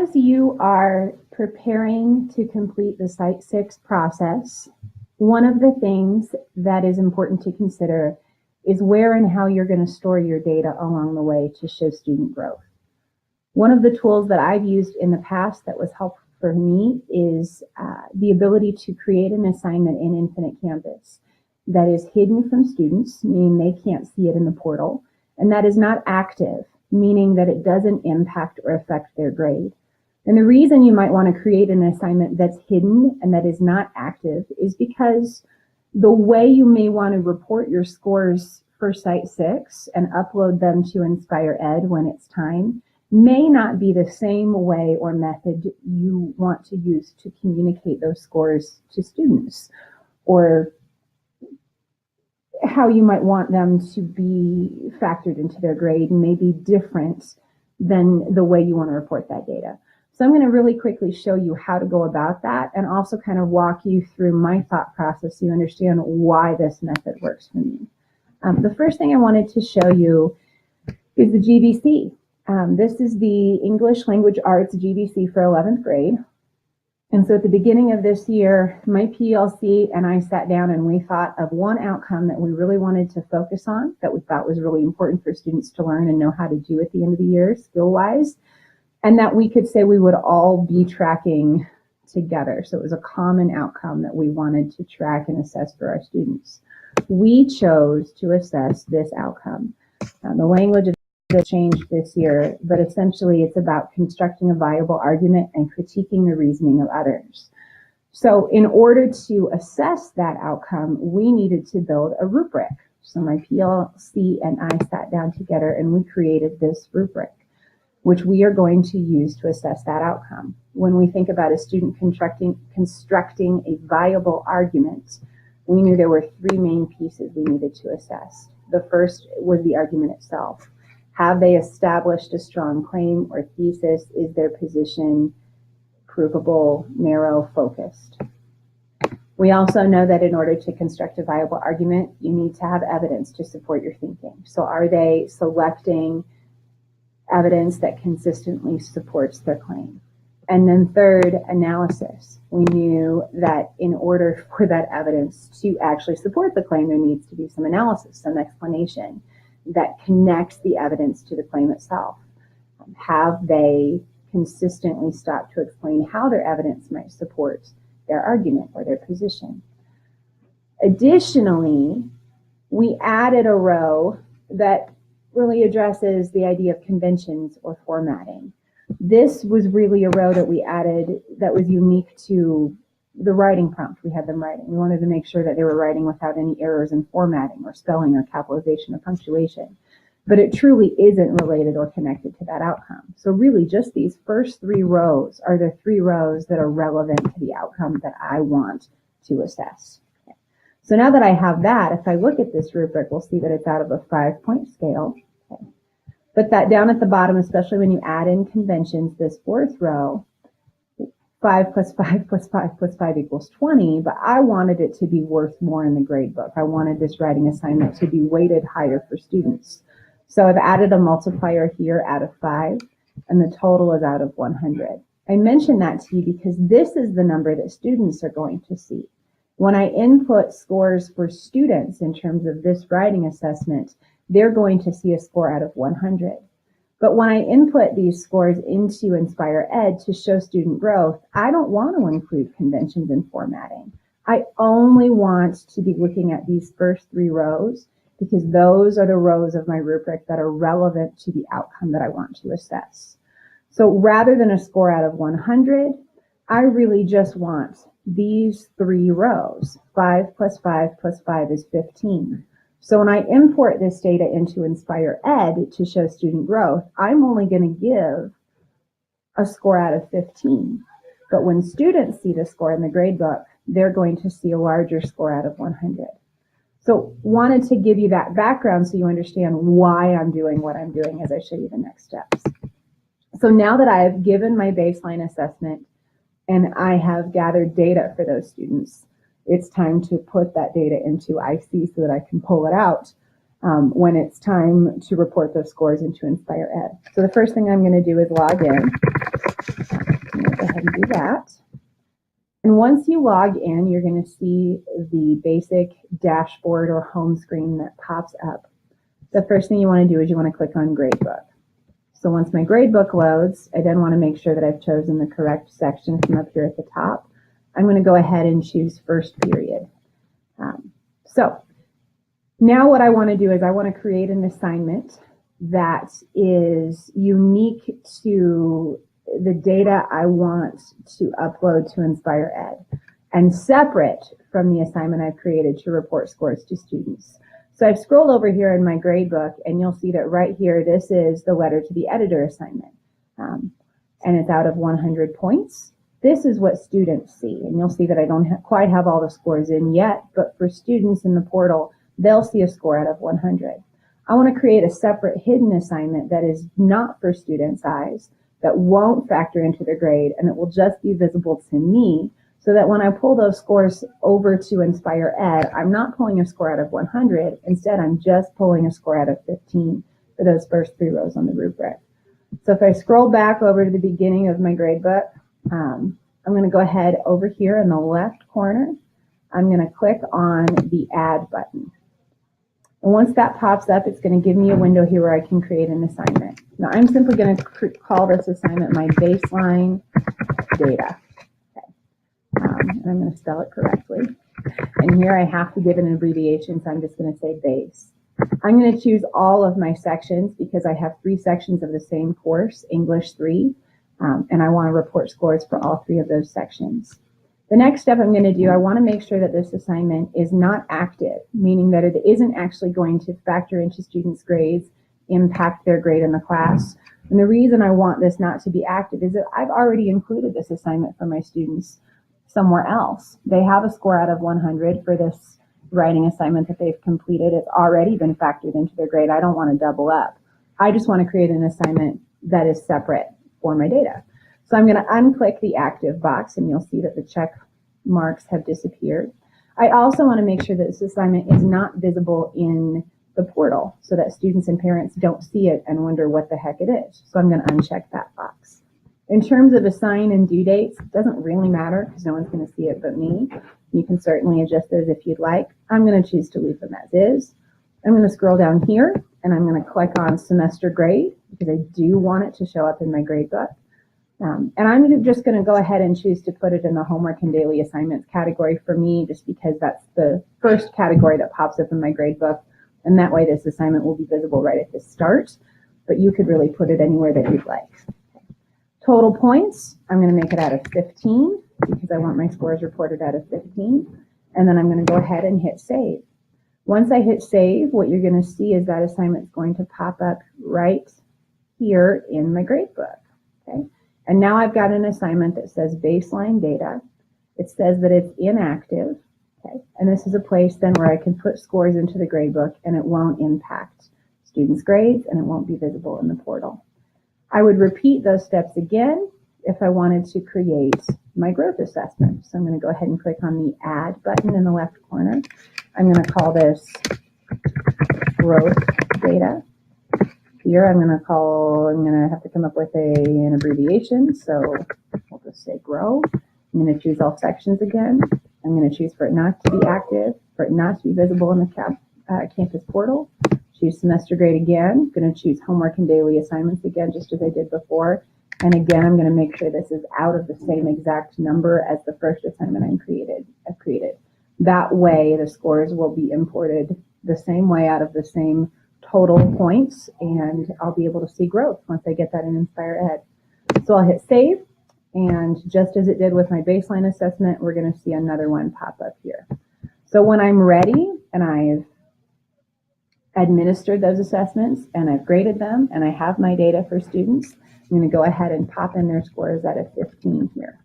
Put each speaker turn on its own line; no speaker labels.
as you are preparing to complete the CITE process, one of the things that is important to consider is where and how you're going to store your data along the way to show student growth. One of the tools that I've used in the past that was helpful for me is the ability to create an assignment in Infinite Campus that is hidden from students, meaning they can't see it in the portal, and that is not active, meaning that it doesn't impact or affect their grade. And the reason you might want to create an assignment that's hidden and that is not active is because the way you may want to report your scores for Site 6 and upload them to Inspire Ed when it's time may not be the same way or method you want to use to communicate those scores to students, or how you might want them to be factored into their grade may be different than the way you want to report that data. So I'm going to really quickly show you how to go about that and also kind of walk you through my thought process so you understand why this method works for me. The first thing I wanted to show you is the GBC. This is the English Language Arts GBC for 11th grade. And so at the beginning of this year, my PLC and I sat down and we thought of one outcome that we really wanted to focus on, that we thought was really important for students to learn and know how to do at the end of the year skill-wise, and that we could say we would all be tracking together. So it was a common outcome that we wanted to track and assess for our students. We chose to assess this outcome. The language of this changed this year, but essentially it's about constructing a viable argument and critiquing the reasoning of others. So in order to assess that outcome, we needed to build a rubric. So my PLC and I sat down together and we created this rubric, which we are going to use to assess that outcome. When we think about a student constructing a viable argument, we knew there were three main pieces we needed to assess. The first was the argument itself. Have they established a strong claim or thesis? Is their position provable, narrow, focused? We also know that in order to construct a viable argument, you need to have evidence to support your thinking. So are they selecting evidence that consistently supports their claim? And then third, analysis. We knew that in order for that evidence to actually support the claim, there needs to be some analysis, some explanation that connects the evidence to the claim itself. Have they consistently stopped to explain how their evidence might support their argument or their position? Additionally, we added a row that really addresses the idea of conventions or formatting. This was really a row that we added that was unique to the writing prompt we had them writing. We wanted to make sure that they were writing without any errors in formatting or spelling or capitalization or punctuation. But it truly isn't related or connected to that outcome. So really just these first three rows are the three rows that are relevant to the outcome that I want to assess. Okay. So now that I have that, if I look at this rubric, we'll see that it's out of a 5-point scale. Okay. But that down at the bottom, especially when you add in conventions, this fourth row, 5 plus 5 plus 5 plus 5 equals 20, but I wanted it to be worth more in the grade book. I wanted this writing assignment to be weighted higher for students. So I've added a multiplier here out of 5, and the total is out of 100. I mention that to you because this is the number that students are going to see. When I input scores for students in terms of this writing assessment, they're going to see a score out of 100. But when I input these scores into Inspire Ed to show student growth, I don't want to include conventions and formatting. I only want to be looking at these first three rows because those are the rows of my rubric that are relevant to the outcome that I want to assess. So rather than a score out of 100, I really just want these three rows. 5 plus 5 plus 5 is 15. So when I import this data into Inspire Ed to show student growth, I'm only going to give a score out of 15. But when students see the score in the gradebook, they're going to see a larger score out of 100. So wanted to give you that background so you understand why I'm doing what I'm doing as I show you the next steps. So now that I've given my baseline assessment and I have gathered data for those students, it's time to put that data into IC so that I can pull it out when it's time to report those scores into Inspire Ed. So the first thing I'm going to do is log in. go ahead and do that. And once you log in, you're going to see the basic dashboard or home screen that pops up. The first thing you want to do is you want to click on Gradebook. So once my gradebook loads, I then want to make sure that I've chosen the correct section from up here at the top. I'm going to go ahead and choose first period. So now what I want to do is I want to create an assignment that is unique to the data I want to upload to Inspire Ed and separate from the assignment I've created to report scores to students. So I've scrolled over here in my gradebook and you'll see that right here, this is the letter to the editor assignment. And it's out of 100 points. This is what students see. And you'll see that I don't quite have all the scores in yet, but for students in the portal, they'll see a score out of 100. I want to create a separate hidden assignment that is not for students' eyes, that won't factor into their grade, and it will just be visible to me, so that when I pull those scores over to Inspire Ed, I'm not pulling a score out of 100. Instead, I'm just pulling a score out of 15 for those first 3 rows on the rubric. So if I scroll back over to the beginning of my gradebook, I'm going to go ahead over here in the left corner. I'm going to click on the Add button. And once that pops up, it's going to give me a window here where I can create an assignment. Now, I'm simply going to call this assignment my baseline data. And I'm going to spell it correctly. And here I have to give it an abbreviation, so I'm just going to say base. I'm going to choose all of my sections because I have 3 sections of the same course, English 3, and I want to report scores for all 3 of those sections. The next step I'm going to do, I want to make sure that this assignment is not active, meaning that it isn't actually going to factor into students' grades, impact their grade in the class. And the reason I want this not to be active is that I've already included this assignment for my students somewhere else. They have a score out of 100 for this writing assignment that they've completed. It's already been factored into their grade. I don't want to double up. I just want to create an assignment that is separate for my data. So I'm going to unclick the active box and you'll see that the check marks have disappeared. I also want to make sure that this assignment is not visible in the portal so that students and parents don't see it and wonder what the heck it is. So I'm going to uncheck that box. In terms of assign and due dates, it doesn't really matter because no one's going to see it but me. You can certainly adjust those if you'd like. I'm going to choose to leave them as is. I'm going to scroll down here and I'm going to click on semester grade because I do want it to show up in my grade book. And I'm just going to go ahead and choose to put it in the homework and daily assignments category for me, just because that's the first category that pops up in my grade book. And that way this assignment will be visible right at the start, but you could really put it anywhere that you'd like. Total points, I'm going to make it out of 15 because I want my scores reported out of 15. And then I'm going to go ahead and hit save. Once I hit save, what you're going to see is that assignment is going to pop up right here in my grade book. Okay. And now I've got an assignment that says baseline data. It says that it's inactive. Okay. And this is a place then where I can put scores into the grade book and it won't impact students' grades and it won't be visible in the portal. I would repeat those steps again if I wanted to create my growth assessment. So I'm going to go ahead and click on the Add button in the left corner. I'm going to call this growth data. Here I'm going to have to come up with an abbreviation. So we'll just say grow. I'm going to choose all sections again. I'm going to choose for it not to be active, for it not to be visible in the campus portal. Choose semester grade again. I'm going to choose homework and daily assignments again, just as I did before. And again, I'm going to make sure this is out of the same exact number as the first assignment I've created. That way, the scores will be imported the same way out of the same total points, and I'll be able to see growth once I get that in Inspire Ed. So I'll hit save, and just as it did with my baseline assessment, we're going to see another one pop up here. So when I'm ready and I've administered those assessments and I've graded them and I have my data for students, I'm going to go ahead and pop in their scores out of 15 here.